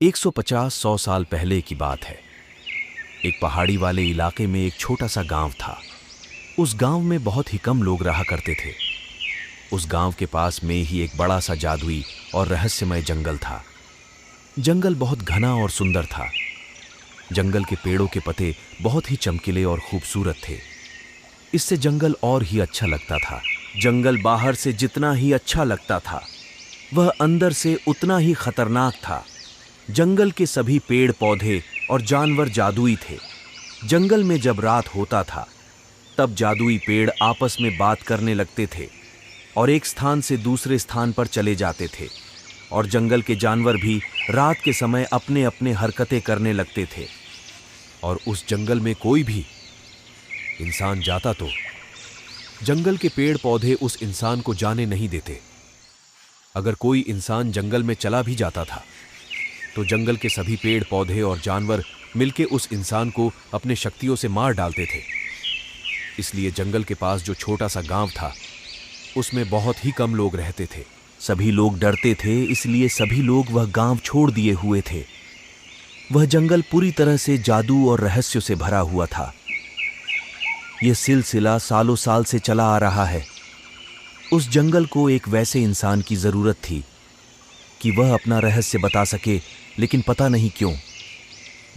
150-100 साल पहले की बात है। एक पहाड़ी वाले इलाके में एक छोटा सा गांव था। उस गांव में बहुत ही कम लोग रहा करते थे। उस गांव के पास में ही एक बड़ा सा जादुई और रहस्यमय जंगल था। जंगल बहुत घना और सुंदर था। जंगल के पेड़ों के पत्ते बहुत ही चमकीले और खूबसूरत थे। इससे जंगल और ही अच्छा लगता था। जंगल बाहर से जितना ही अच्छा लगता था, वह अंदर से उतना ही खतरनाक था। जंगल के सभी पेड़ पौधे और जानवर जादुई थे। जंगल में जब रात होता था, तब जादुई पेड़ आपस में बात करने लगते थे और एक स्थान से दूसरे स्थान पर चले जाते थे। और जंगल के जानवर भी रात के समय अपने अपने हरकतें करने लगते थे। और उस जंगल में कोई भी इंसान जाता तो जंगल के पेड़ पौधे उस इंसान को जाने नहीं देते। अगर कोई इंसान जंगल में चला भी जाता था, तो जंगल के सभी पेड़ पौधे और जानवर मिलके उस इंसान को अपने शक्तियों से मार डालते थे। इसलिए जंगल के पास जो छोटा सा गांव था, उसमें बहुत ही कम लोग रहते थे। सभी लोग डरते थे, इसलिए सभी लोग वह गांव छोड़ दिए हुए थे। वह जंगल पूरी तरह से जादू और रहस्यों से भरा हुआ था। यह सिलसिला सालों साल से चला आ रहा है। उस जंगल को एक वैसे इंसान की जरूरत थी कि वह अपना रहस्य बता सके, लेकिन पता नहीं क्यों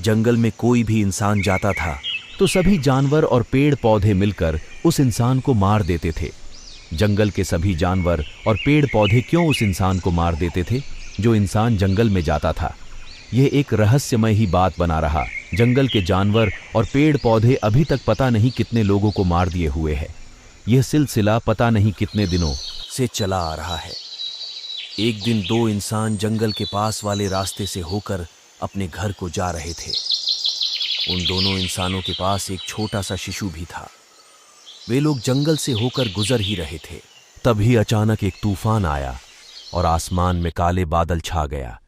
जंगल में कोई भी इंसान जाता था तो सभी जानवर और पेड़ पौधे मिलकर उस इंसान को मार देते थे। जंगल के सभी जानवर और पेड़ पौधे क्यों उस इंसान को मार देते थे जो इंसान जंगल में जाता था? यह एक रहस्यमय ही बात बना रहा। जंगल के जानवर और पेड़ पौधे अभी तक पता नहीं कितने लोगों को मार दिए हुए हैं। यह सिलसिला पता नहीं कितने दिनों से चला आ रहा है। एक दिन दो इंसान जंगल के पास वाले रास्ते से होकर अपने घर को जा रहे थे। उन दोनों इंसानों के पास एक छोटा सा शिशु भी था। वे लोग जंगल से होकर गुजर ही रहे थे। तभी अचानक एक तूफान आया और आसमान में काले बादल छा गया।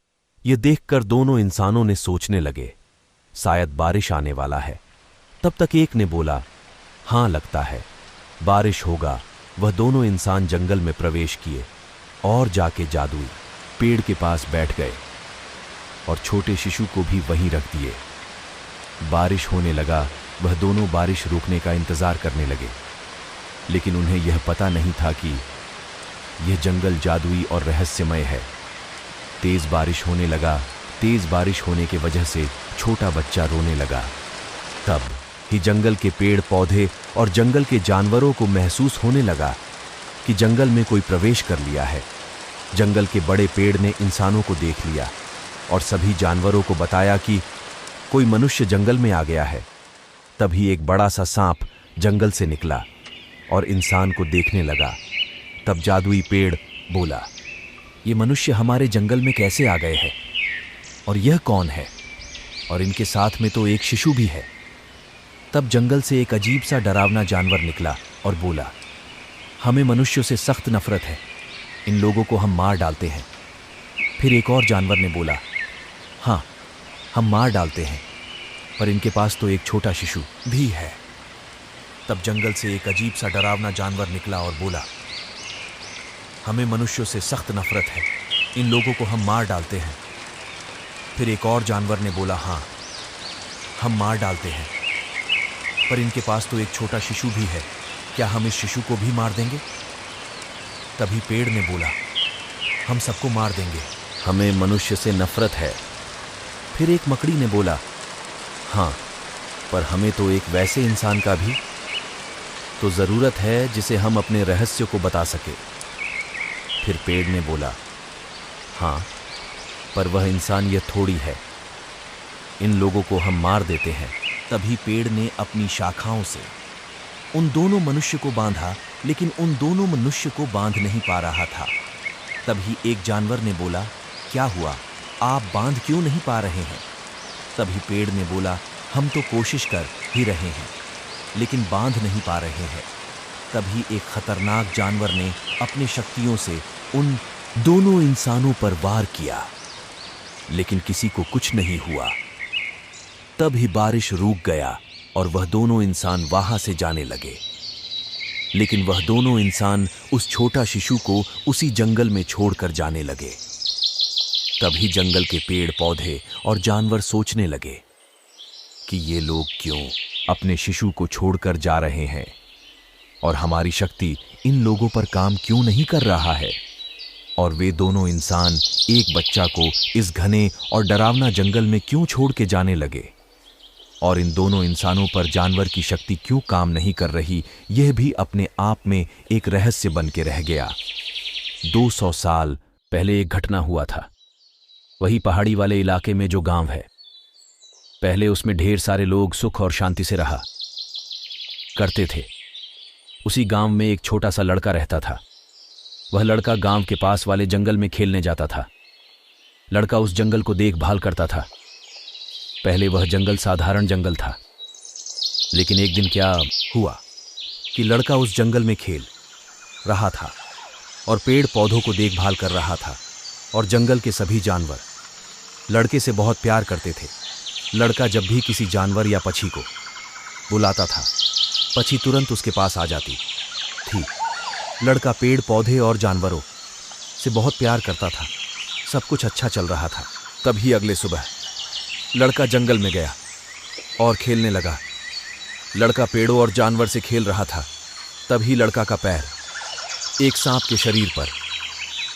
यह देखकर दोनों इंसानों ने सोचने लगे, शायद बारिश आने वाला है। तब तक एक ने बोला, हाँ लगता है बारिश होगा। वह दोनों इंसान जंगल में प्रवेश किए और जाके जादुई पेड़ के पास बैठ गए और छोटे शिशु को भी वहीं रख दिए। बारिश होने लगा। वह दोनों बारिश रुकने का इंतजार करने लगे, लेकिन उन्हें यह पता नहीं था कि यह जंगल जादुई और रहस्यमय है। तेज बारिश होने लगा। तेज बारिश होने की वजह से छोटा बच्चा रोने लगा। तब ही जंगल के पेड़ पौधे और जंगल के जानवरों को महसूस होने लगा कि जंगल में कोई प्रवेश कर लिया है। जंगल के बड़े पेड़ ने इंसानों को देख लिया और सभी जानवरों को बताया कि कोई मनुष्य जंगल में आ गया है। तभी एक बड़ा सा सांप जंगल से निकला और इंसान को देखने लगा। तब जादुई पेड़ बोला, ये मनुष्य हमारे जंगल में कैसे आ गए हैं? और यह कौन है? और इनके साथ में तो एक शिशु भी है। तब जंगल से एक अजीब सा डरावना जानवर निकला और बोला, हमें मनुष्यों से सख्त नफरत है। इन लोगों को हम मार डालते हैं। फिर एक और जानवर ने बोला, हाँ हम मार डालते हैं, पर इनके पास तो एक छोटा शिशु भी है। तब जंगल से एक अजीब सा डरावना जानवर निकला और बोला, हमें मनुष्यों से सख्त नफरत है। इन लोगों को हम मार डालते हैं। फिर एक और जानवर ने बोला, हाँ हम मार डालते हैं, पर इनके पास तो एक छोटा शिशु भी है। क्या हम इस शिशु को भी मार देंगे? तभी पेड़ ने बोला, हम सबको मार देंगे। हमें मनुष्य से नफरत है। फिर एक मकड़ी ने बोला, हाँ पर हमें तो एक वैसे इंसान का भी तो जरूरत है जिसे हम अपने रहस्य को बता सके। फिर पेड़ ने बोला, हाँ पर वह इंसान यह थोड़ी है। इन लोगों को हम मार देते हैं। तभी पेड़ ने अपनी शाखाओं से उन दोनों मनुष्य को बांधा, लेकिन उन दोनों मनुष्य को बांध नहीं पा रहा था। तभी एक जानवर ने बोला, क्या हुआ, आप बांध क्यों नहीं पा रहे हैं? तभी पेड़ ने बोला, हम तो कोशिश कर ही रहे हैं, लेकिन बांध नहीं पा रहे हैं। तभी एक खतरनाक जानवर ने अपनी शक्तियों से उन दोनों इंसानों पर वार किया, लेकिन किसी को कुछ नहीं हुआ। तब ही बारिश रुक गया और वह दोनों इंसान वहां से जाने लगे। लेकिन वह दोनों इंसान उस छोटा शिशु को उसी जंगल में छोड़कर जाने लगे। तभी जंगल के पेड़ पौधे और जानवर सोचने लगे कि ये लोग क्यों अपने शिशु को छोड़कर जा रहे हैं और हमारी शक्ति इन लोगों पर काम क्यों नहीं कर रहा है। और वे दोनों इंसान एक बच्चा को इस घने और डरावना जंगल में क्यों छोड़ के जाने लगे और इन दोनों इंसानों पर जानवर की शक्ति क्यों काम नहीं कर रही, यह भी अपने आप में एक रहस्य बन के रह गया। 200 साल पहले एक घटना हुआ था, वही पहाड़ी वाले इलाके में जो गांव है। पहले उसमें ढेर सारे लोग सुख और शांति से रहा करते थे। उसी गांव में एक छोटा सा लड़का रहता था। वह लड़का गांव के पास वाले जंगल में खेलने जाता था। लड़का उस जंगल को देखभाल करता था। पहले वह जंगल साधारण जंगल था, लेकिन एक दिन क्या हुआ कि लड़का उस जंगल में खेल रहा था और पेड़ पौधों को देखभाल कर रहा था और जंगल के सभी जानवर लड़के से बहुत प्यार करते थे। लड़का जब भी किसी जानवर या पक्षी को बुलाता था, पक्षी तुरंत उसके पास आ जाती थी। लड़का पेड़ पौधे और जानवरों से बहुत प्यार करता था। सब कुछ अच्छा चल रहा था। तभी अगले सुबह लड़का जंगल में गया और खेलने लगा। लड़का पेड़ों और जानवर से खेल रहा था। तभी लड़का का पैर एक सांप के शरीर पर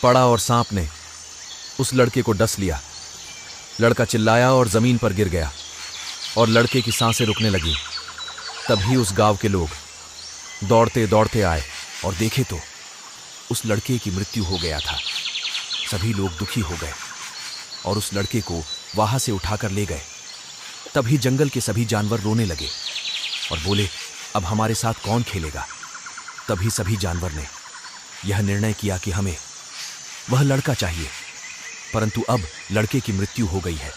पड़ा और सांप ने उस लड़के को डस लिया। लड़का चिल्लाया और जमीन पर गिर गया और लड़के की सांसें रुकने लगी। तभी उस गांव के लोग दौड़ते दौड़ते आए और देखे तो उस लड़के की मृत्यु हो गया था। सभी लोग दुखी हो गए और उस लड़के को वहां से उठाकर ले गए। तभी जंगल के सभी जानवर रोने लगे और बोले, अब हमारे साथ कौन खेलेगा। तभी सभी जानवर ने यह निर्णय किया कि हमें वह लड़का चाहिए, परंतु अब लड़के की मृत्यु हो गई है।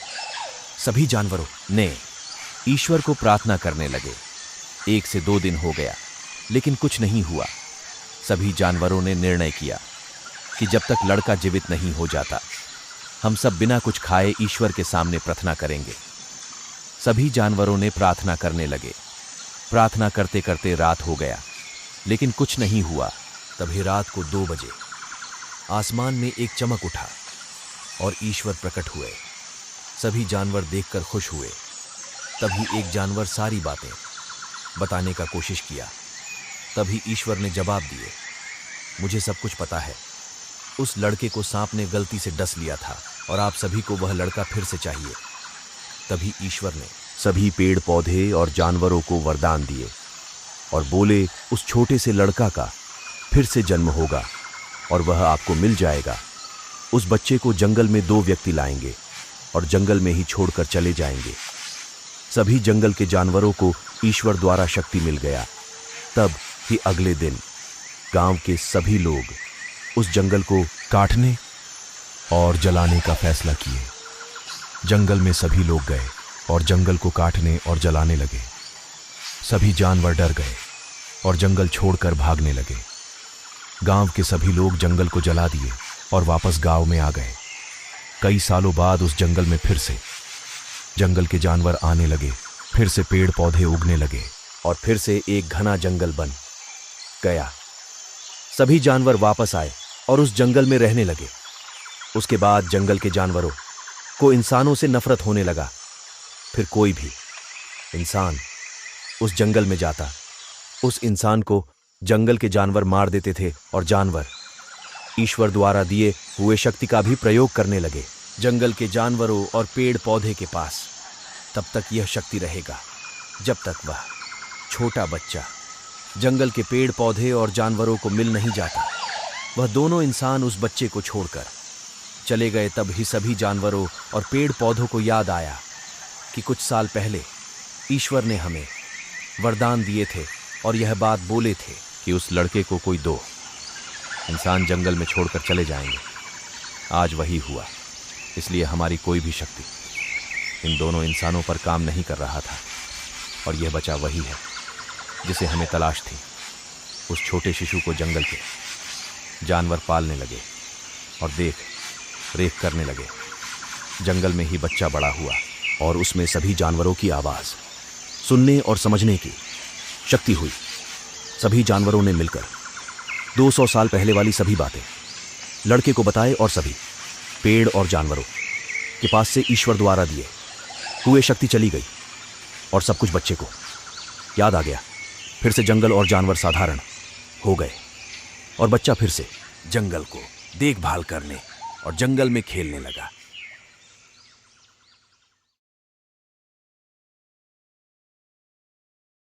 सभी जानवरों ने ईश्वर को प्रार्थना करने लगे। 1 से 2 दिन हो गया, लेकिन कुछ नहीं हुआ। सभी जानवरों ने निर्णय किया कि जब तक लड़का जीवित नहीं हो जाता, हम सब बिना कुछ खाए ईश्वर के सामने प्रार्थना करेंगे। सभी जानवरों ने प्रार्थना करने लगे। प्रार्थना करते करते रात हो गया, लेकिन कुछ नहीं हुआ। तभी रात को 2 बजे आसमान में एक चमक उठा और ईश्वर प्रकट हुए। सभी जानवर देखकर खुश हुए। तभी एक जानवर सारी बातें बताने का कोशिश किया। तभी ईश्वर ने जवाब दिए, मुझे सब कुछ पता है। उस लड़के को सांप ने गलती से डस लिया था और आप सभी को वह लड़का फिर से चाहिए। तभी ईश्वर ने सभी पेड़ पौधे और जानवरों को वरदान दिए और बोले, उस छोटे से लड़का का फिर से जन्म होगा और वह आपको मिल जाएगा। उस बच्चे को जंगल में 2 व्यक्ति लाएंगे और जंगल में ही छोड़कर चले जाएंगे। सभी जंगल के जानवरों को ईश्वर द्वारा शक्ति मिल गया। तब ही अगले दिन गांव के सभी लोग उस जंगल को काटने और जलाने का फैसला किए। जंगल में सभी लोग गए और जंगल को काटने और जलाने लगे। सभी जानवर डर गए और जंगल छोड़कर भागने लगे। गांव के सभी लोग जंगल को जला दिए और वापस गांव में आ गए। कई सालों बाद उस जंगल में फिर से जंगल के जानवर आने लगे। फिर से पेड़ पौधे उगने लगे और फिर से एक घना जंगल बन गया। सभी जानवर वापस आए और उस जंगल में रहने लगे। उसके बाद जंगल के जानवरों को इंसानों से नफरत होने लगा। फिर कोई भी इंसान उस जंगल में जाता, उस इंसान को जंगल के जानवर मार देते थे और जानवर ईश्वर द्वारा दिए हुए शक्ति का भी प्रयोग करने लगे। जंगल के जानवरों और पेड़ पौधे के पास तब तक यह शक्ति रहेगा जब तक वह छोटा बच्चा जंगल के पेड़ पौधे और जानवरों को मिल नहीं जाता। वह दोनों इंसान उस बच्चे को छोड़कर चले गए। तब ही सभी जानवरों और पेड़ पौधों को याद आया कि कुछ साल पहले ईश्वर ने हमें वरदान दिए थे और यह बात बोले थे कि उस लड़के को कोई 2 इंसान जंगल में छोड़कर चले जाएंगे। आज वही हुआ, इसलिए हमारी कोई भी शक्ति इन दोनों इंसानों पर काम नहीं कर रहा था और यह बचा वही है जिसे हमें तलाश थी। उस छोटे शिशु को जंगल के जानवर पालने लगे और देख रेख करने लगे। जंगल में ही बच्चा बड़ा हुआ और उसमें सभी जानवरों की आवाज़ सुनने और समझने की शक्ति हुई। सभी जानवरों ने मिलकर 200 साल पहले वाली सभी बातें लड़के को बताए और सभी पेड़ और जानवरों के पास से ईश्वर द्वारा दिए हुए शक्ति चली गई और सब कुछ बच्चे को याद आ गया। फिर से जंगल और जानवर साधारण हो गए और बच्चा फिर से जंगल को देखभाल करने और जंगल में खेलने लगा।